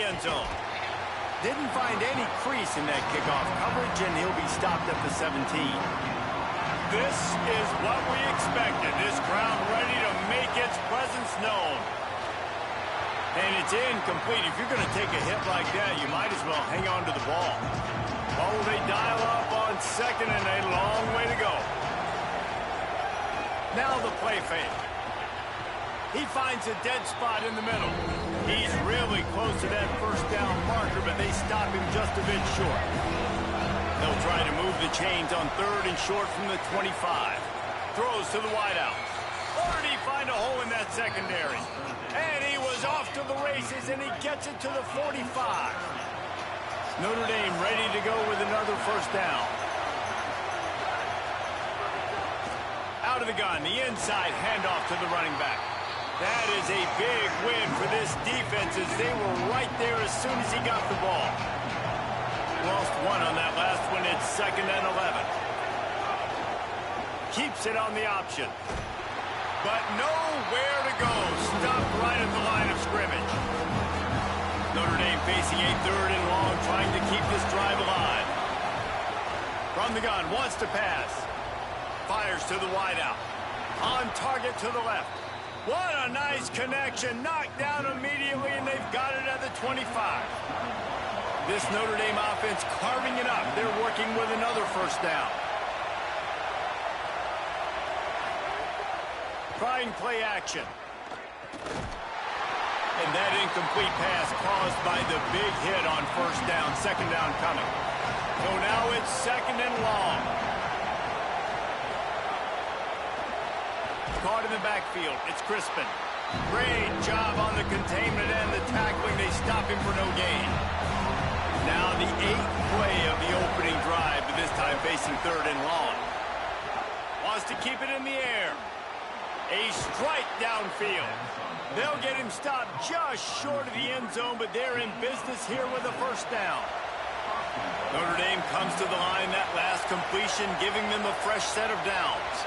end zone. Didn't find any crease in that kickoff coverage, and he'll be stopped at the 17. This is what we expected. This crowd ready to make its presence known. And it's incomplete. If you're going to take a hit like that, you might as well hang on to the ball. Oh, they dial up on second, and a long way to go. Now the play fake. He finds a dead spot in the middle. He's really close to that first down marker, but they stop him just a bit short. They'll try to move the chains on 3rd and short from the 25. Throws to the wideout. Or did he find a hole in that secondary? And he was off to the races, and he gets it to the 45. Notre Dame ready to go with another first down. Out of the gun, the inside handoff to the running back. That is a big win for this defense as they were right there as soon as he got the ball. Lost one on that last one. It's 2nd and 11. Keeps it on the option. But nowhere to go. Stopped right at the line of scrimmage. Notre Dame facing a 3rd and long, trying to keep this drive alive. From the gun, wants to pass. Fires to the wideout. On target to the left. What a nice connection. Knocked down immediately, and they've got it at the 25. This Notre Dame offense carving it up. They're working with another first down. Trying play action. And that incomplete pass caused by the big hit on first down. 2nd down coming. So now it's 2nd and long. Caught in the backfield. It's Crispin. Great job on the containment and the tackling. They stop him for no gain. Now the 8th play of the opening drive, but this time facing 3rd and long. Wants to keep it in the air. A strike downfield. They'll get him stopped just short of the end zone, but they're in business here with a first down. Notre Dame comes to the line that last completion, giving them a fresh set of downs.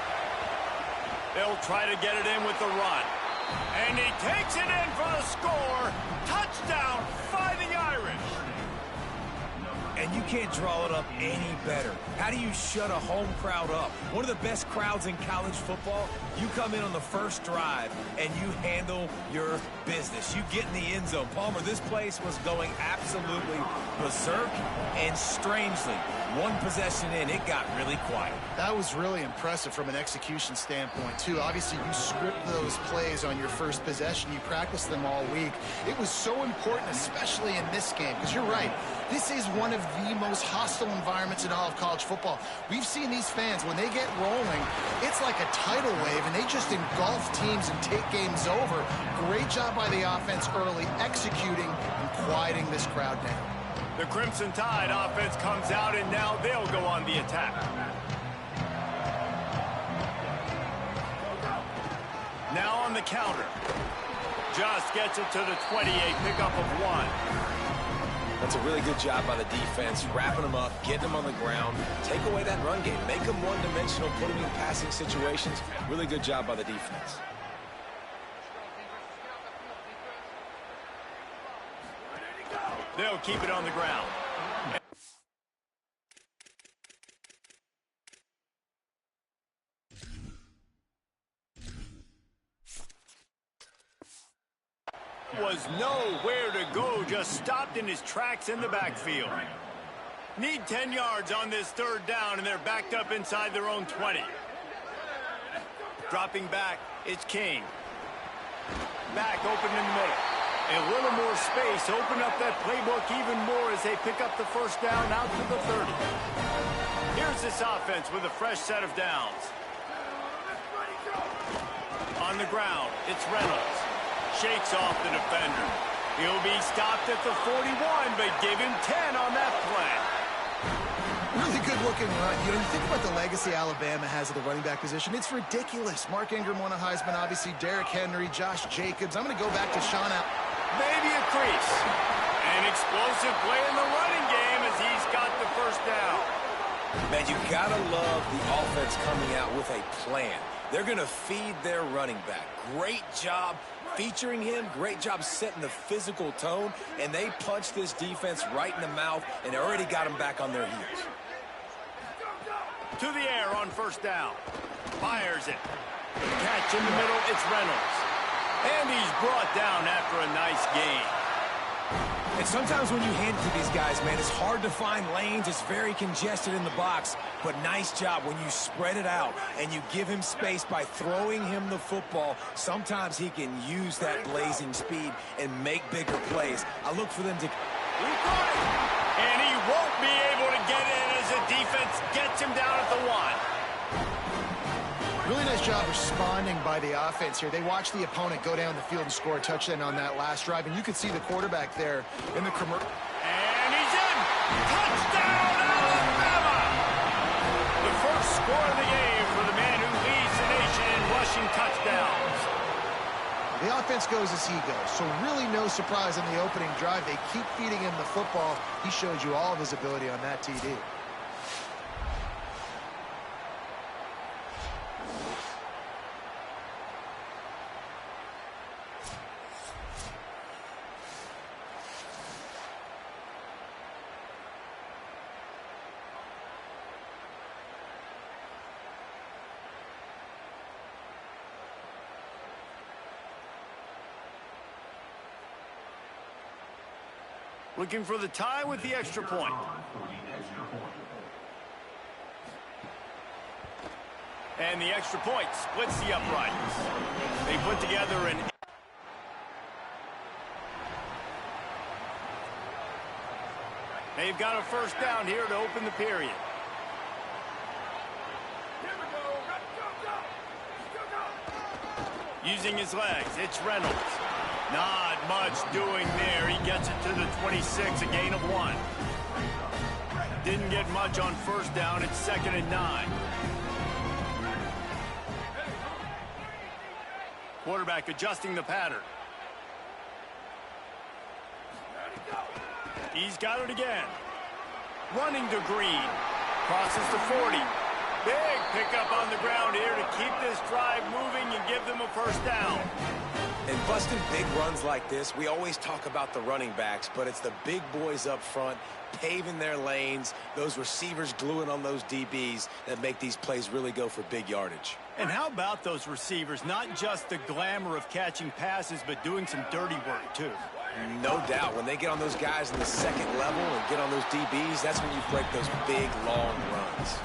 They'll try to get it in with the run. And he takes it in for the score. Touchdown, Fighting Irish. And you can't draw it up any better. How do you shut a home crowd up? One of the best crowds in college football. You come in on the first drive, and you handle your business. You get in the end zone. Palmer, this place was going absolutely berserk, and strangely, one possession in, it got really quiet. That was really impressive from an execution standpoint, too. Obviously, you script those plays on your first possession. You practice them all week. It was so important, especially in this game, because you're right. This is one of the most hostile environments in all of college football. We've seen these fans, when they get rolling, it's like a tidal wave, and they just engulf teams and take games over. Great job by the offense early, executing and quieting this crowd down. The Crimson Tide offense comes out, and now they'll go on the attack. Now on the counter. Just gets it to the 28, pickup of 1. That's a really good job by the defense, wrapping them up, getting them on the ground, take away that run game, make them one-dimensional, put them in passing situations. Really good job by the defense. They'll keep it on the ground. Was nowhere to go, just stopped in his tracks in the backfield. Need 10 yards on this 3rd down, and they're backed up inside their own 20. Dropping back, it's King. Back open in the middle. A little more space, open up that playbook even more as they pick up the first down out to the 30. Here's this offense with a fresh set of downs. On the ground, it's Reynolds. Shakes off the defender. He'll be stopped at the 41, but give him 10 on that play. Really good-looking run. You know, you think about the legacy Alabama has at the running back position. It's ridiculous. Mark Ingram won a Heisman, obviously. Derrick Henry, Josh Jacobs. I'm going to go back to Sean Allen. Maybe a crease. An explosive play in the running game as he's got the first down. Man, you gotta love the offense coming out with a plan. They're going to feed their running back. Great job featuring him. Great job setting the physical tone, and they punched this defense right in the mouth and already got them back on their heels. To the air on first down. Fires it. Catch in the middle, it's Reynolds. And he's brought down after a nice gain. And sometimes when you hand it to these guys, man, it's hard to find lanes. It's very congested in the box. But nice job when you spread it out and you give him space by throwing him the football. Sometimes he can use that blazing speed and make bigger plays. I look for them to... And he won't be able to get in as the defense gets him down at the 1. Really nice job responding by the offense here. They watched the opponent go down the field and score a touchdown on that last drive, and you could see the quarterback there in the commercial. And he's in! Touchdown, Alabama! The first score of the game for the man who leads the nation in rushing touchdowns. The offense goes as he goes, so really no surprise in the opening drive. They keep feeding him the football. He showed you all of his ability on that TD. Looking for the tie with the extra point. And the extra point splits the uprights. They put together an... They've got a first down here to open the period. Using his legs, it's Reynolds. Not much doing there. He gets it to the 26, a gain of 1. Didn't get much on first down. It's 2nd and 9. Quarterback adjusting the pattern. He's got it again. Running to Green. Crosses the 40. Big pickup on the ground here to keep this drive moving and give them a first down. And busting big runs like this, we always talk about the running backs, but it's the big boys up front paving their lanes, those receivers gluing on those DBs that make these plays really go for big yardage. And how about those receivers? Not just the glamour of catching passes, but doing some dirty work, too. No doubt. When they get on those guys in the second level and get on those DBs, that's when you break those big, long runs.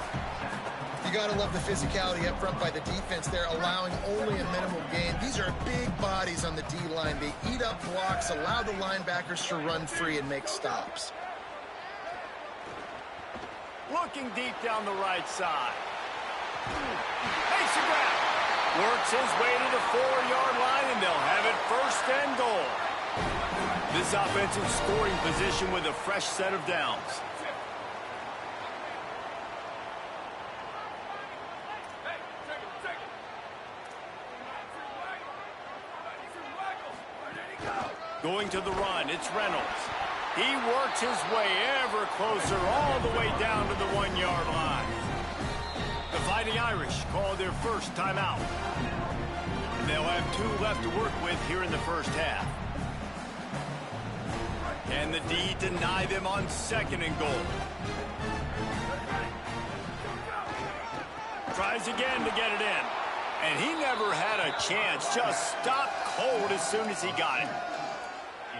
You got to love the physicality up front by the defense there, allowing only a minimal gain. These are big bodies on the D-line. They eat up blocks, allow the linebackers to run free and make stops. Looking deep down the right side. Makes a grab. Works his way to the 4-yard line, and they'll have it 1st and goal. This offensive scoring position with a fresh set of downs. Going to the run, it's Reynolds. He works his way ever closer all the way down to the 1-yard line. The Fighting Irish call their first timeout. And they'll have 2 left to work with here in the first half. And the D deny them on 2nd and goal. Tries again to get it in. And he never had a chance. Just stopped cold as soon as he got it.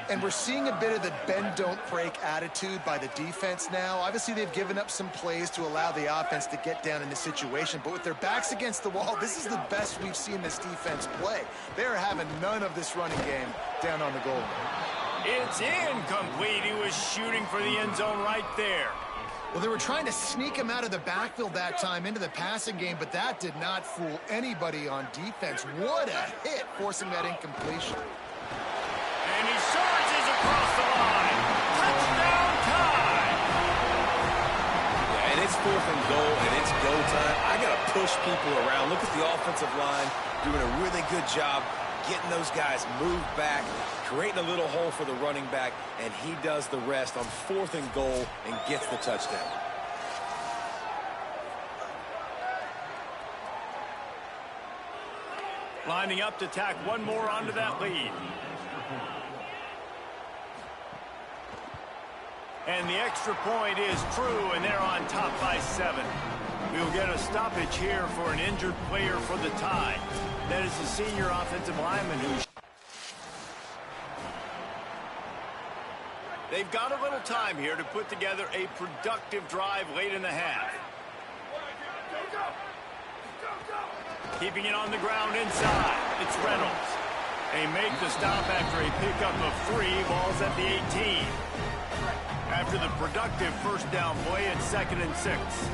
And we're seeing a bit of the bend-don't-break attitude by the defense now. Obviously, they've given up some plays to allow the offense to get down in the situation. But with their backs against the wall, this is the best we've seen this defense play. They're having none of this running game down on the goal line. It's incomplete. He was shooting for the end zone right there. Well, they were trying to sneak him out of the backfield that time into the passing game, but that did not fool anybody on defense. What a hit, forcing that incompletion. And he surges across the line. Touchdown time. Yeah, and it's 4th and goal, and it's go time. I got to push people around. Look at the offensive line doing a really good job getting those guys moved back, creating a little hole for the running back, and he does the rest on 4th and goal and gets the touchdown. Lining up to tack one more onto that lead. And the extra point is true, and they're on top by 7. We'll get a stoppage here for an injured player for the tie. That is the senior offensive lineman who... They've got a little time here to put together a productive drive late in the half. Keeping it on the ground inside. It's Reynolds. They make the stop after a pickup of 3. Ball's at the 18. After the productive first down play, it's 2nd and 6.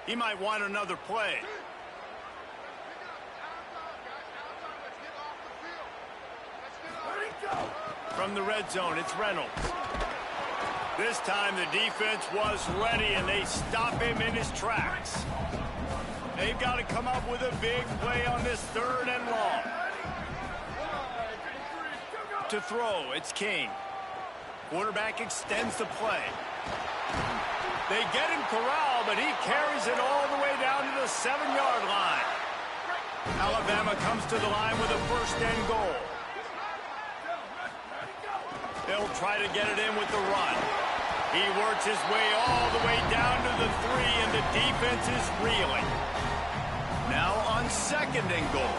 He might want another play. From the red zone, it's Reynolds. This time the defense was ready, and they stop him in his tracks. They've got to come up with a big play on this 3rd and long. To throw, it's King. Quarterback extends the play. They get him corralled, but he carries it all the way down to the 7-yard line. Alabama comes to the line with a 1st and goal. They'll try to get it in with the run. He works his way all the way down to the 3, and the defense is reeling. Now on 2nd and goal.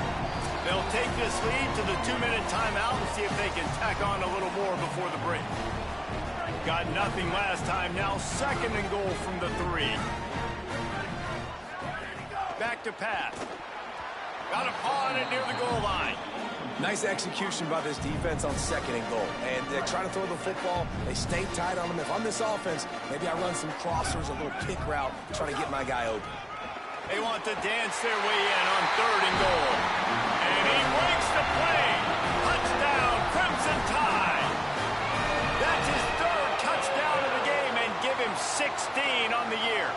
They'll take this lead to the 2-minute timeout and see if they can tack on a little more before the break. Got nothing last time. Now 2nd and goal from the 3. Back to pass. Got a paw on it near the goal line. Nice execution by this defense on 2nd and goal. And they try to throw the football. They stay tight on them. If I'm this offense, maybe I run some crossers, a little pick route, try to get my guy open. They want to dance their way in on 3rd and goal. And he breaks the play. Touchdown, Crimson Tide. That's his 3rd touchdown of the game, and give him 16 on the year.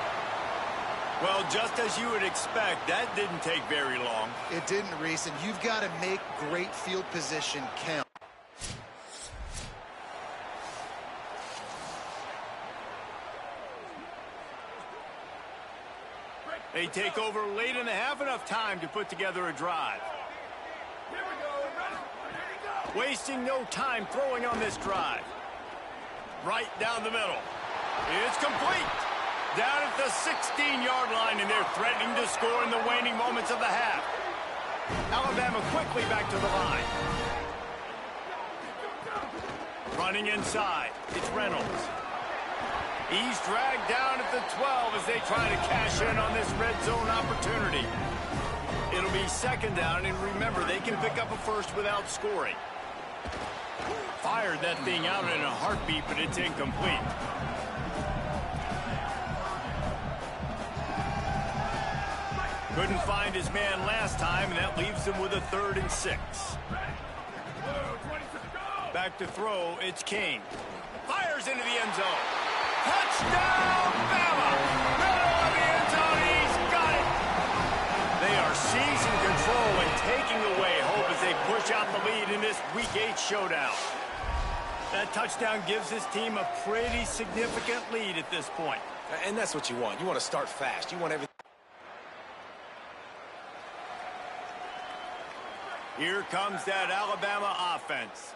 Well, just as you would expect, that didn't take very long. It didn't, Reese, and you've got to make great field position count. They take over late in the half, enough time to put together a drive. Wasting no time throwing on this drive. Right down the middle. It's complete. Down at the 16-yard line, and they're threatening to score in the waning moments of the half. Alabama quickly back to the line. Running inside, it's Reynolds. He's dragged down at the 12 as they try to cash in on this red zone opportunity. It'll be 2nd down, and remember, they can pick up a 1st without scoring. Fired that thing out in a heartbeat, but it's incomplete. Couldn't find his man last time, and that leaves him with a 3rd and 6. Back to throw, it's King. Fires into the end zone. Touchdown, Bama! Middle of the end zone, he's got it! They are seizing control and taking away hope as they push out the lead in this Week 8 showdown. That touchdown gives his team a pretty significant lead at this point. And that's what you want. You want to start fast. You want everything. Here comes that Alabama offense.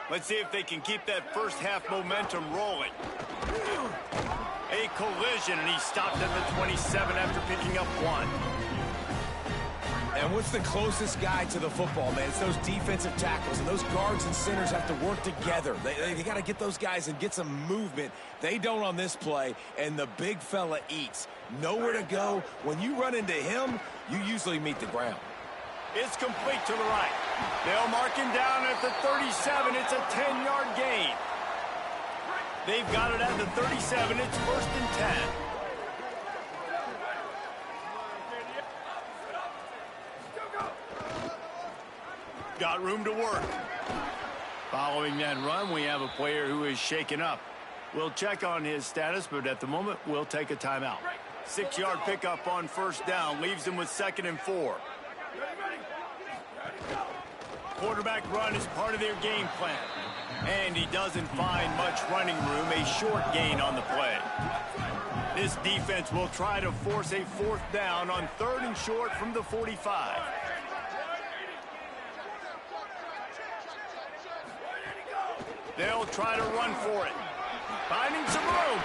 Let's see if they can keep that first half momentum rolling. A collision, and he stopped at the 27 after picking up 1. And what's the closest guy to the football, man? It's those defensive tackles, and those guards and centers have to work together. They got to get those guys and get some movement. They don't on this play, and the big fella eats. Nowhere to go. When you run into him, you usually meet the ground. It's complete to the right. They'll mark him down at the 37. It's a 10-yard gain. They've got it at the 37. It's 1st and 10. Got room to work. Following that run, we have a player who is shaken up. We'll check on his status, but at the moment, we'll take a timeout. 6-yard pickup on 1st down leaves him with 2nd and 4. Quarterback run is part of their game plan. And he doesn't find much running room, a short gain on the play. This defense will try to force a 4th down on 3rd and short from the 45. They'll try to run for it. Finding some room.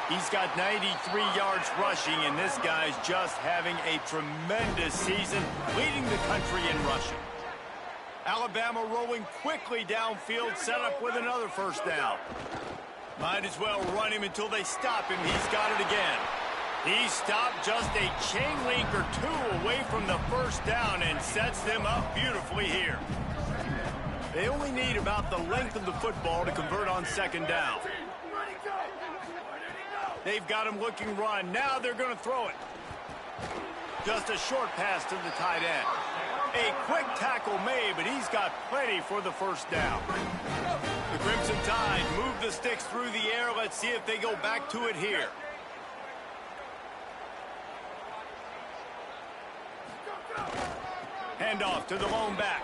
He's got 93 yards rushing, and this guy's just having a tremendous season, leading the country in rushing. Alabama rolling quickly downfield, set up with another 1st down. Might as well run him until they stop him. He's got it again. He stopped just a chain link or 2 away from the 1st down and sets them up beautifully here. They only need about the length of the football to convert on 2nd down. They've got him looking run. Now they're going to throw it. Just a short pass to the tight end. A quick tackle made, but he's got plenty for the 1st down. The Crimson Tide move the sticks through the air. Let's see if they go back to it here. Handoff to the lone back.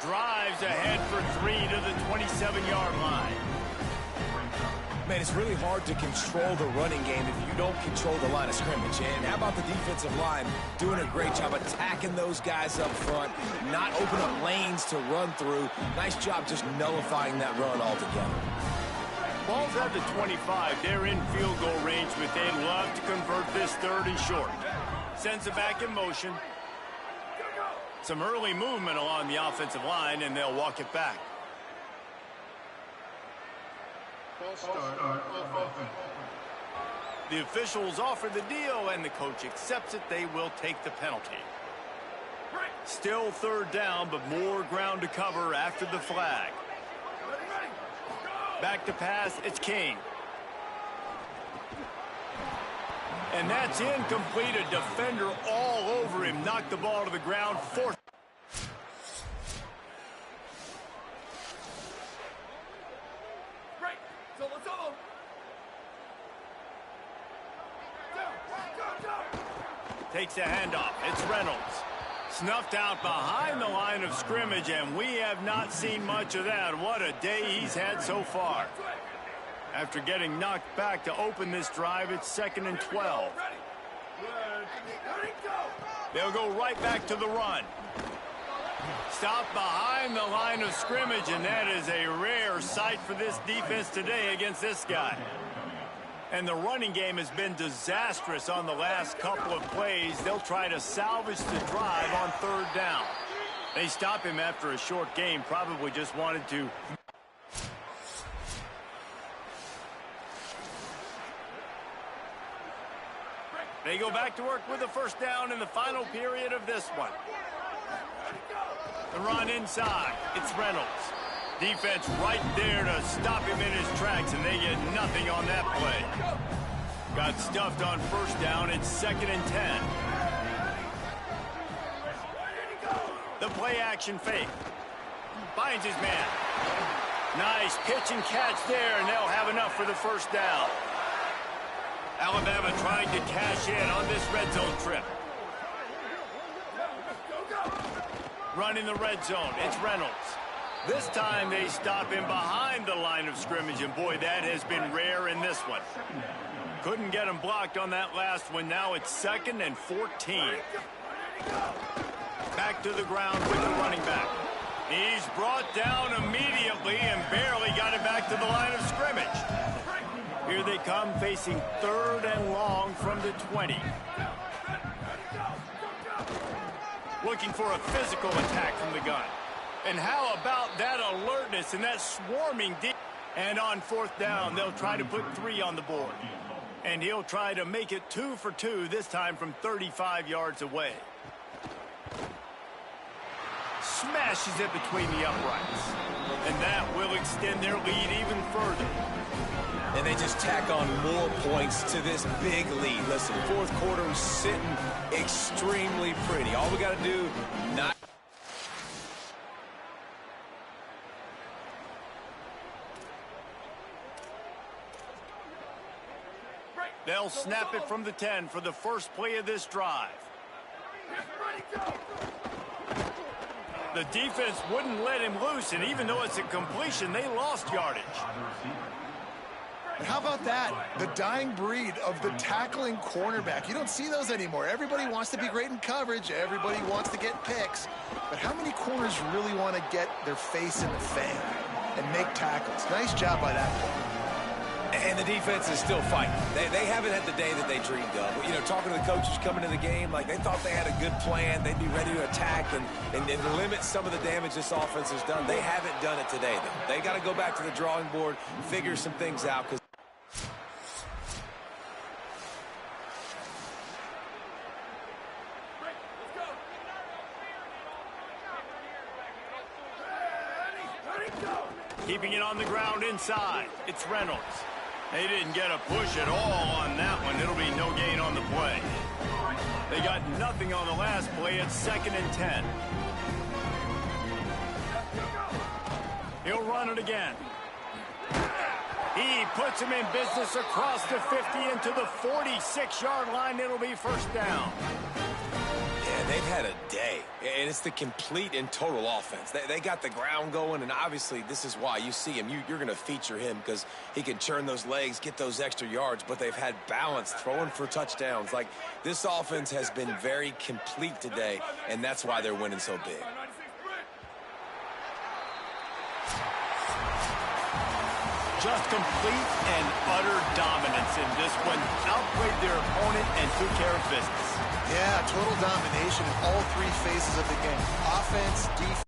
Drives ahead for 3 to the 27-yard line. Man, it's really hard to control the running game if you don't control the line of scrimmage. And how about the defensive line doing a great job attacking those guys up front, not opening up lanes to run through. Nice job just nullifying that run altogether. Ball's at the 25. They're in field goal range, but they'd love to convert this 3rd and short. Sends it back in motion. Some early movement along the offensive line, and they'll walk it back. The officials offer the deal, and the coach accepts it. They will take the penalty. Still 3rd down, but more ground to cover after the flag. Back to pass, it's King. And that's incomplete. A defender all over him. Knocked the ball to the ground. 4th. Takes a handoff. It's Reynolds. Snuffed out behind the line of scrimmage, and we have not seen much of that. What a day he's had so far. After getting knocked back to open this drive, it's 2nd and 12. They'll go right back to the run. Stopped behind the line of scrimmage, and that is a rare sight for this defense today against this guy. And the running game has been disastrous on the last couple of plays. They'll try to salvage the drive on 3rd down. They stop him after a short game, probably just wanted to. They go back to work with the 1st down in the final period of this one. The run inside. It's Reynolds. Defense right there to stop him in his tracks, and they get nothing on that play. Got stuffed on 1st down. It's 2nd and 10. The play action fake. Finds his man. Nice pitch and catch there, and they'll have enough for the 1st down. Alabama trying to cash in on this red zone trip. Running the red zone. It's Reynolds. This time they stop him behind the line of scrimmage, and boy, that has been rare in this one. Couldn't get him blocked on that last one. Now it's 2nd and 14. Back to the ground with the running back. He's brought down immediately and barely got it back to the line of scrimmage. Here they come, facing 3rd and long from the 20. Looking for a physical attack from the gun. And how about that alertness and that swarming deep? And on 4th down, they'll try to put 3 on the board. And he'll try to make it 2 for 2, this time from 35 yards away. Smashes it between the uprights. And that will extend their lead even further. And they just tack on more points to this big lead. Listen, 4th quarter is sitting extremely pretty. All we got to do, not... They'll snap it from the 10 for the first play of this drive. The defense wouldn't let him loose, and even though it's a completion, they lost yardage. And how about that? The dying breed of the tackling cornerback. You don't see those anymore. Everybody wants to be great in coverage. Everybody wants to get picks. But how many corners really want to get their face in the fan and make tackles? Nice job by that corner. And the defense is still fighting. They haven't had the day that they dreamed of. You know, talking to the coaches coming to the game, like they thought they had a good plan. They'd be ready to attack and limit some of the damage this offense has done. They haven't done it today, though. They got to go back to the drawing board, figure some things out. Keeping it on the ground inside. It's Reynolds. They didn't get a push at all on that one. It'll be no gain on the play. They got nothing on the last play. It's 2nd and 10. He'll run it again. He puts him in business across the 50 into the 46-yard line. It'll be 1st down. Yeah, they've had a day, and it's the complete and total offense. They got the ground going, and obviously this is why you see him. You're going to feature him because he can churn those legs, get those extra yards, but they've had balance, throwing for touchdowns. Like, this offense has been very complete today, and that's why they're winning so big. Just complete and utter dominance in this one. Outplayed their opponent and took care of business. Yeah, total domination in all 3 phases of the game. Offense, defense.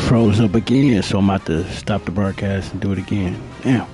Froze up again, so I'm about to stop the broadcast and do it again. Damn.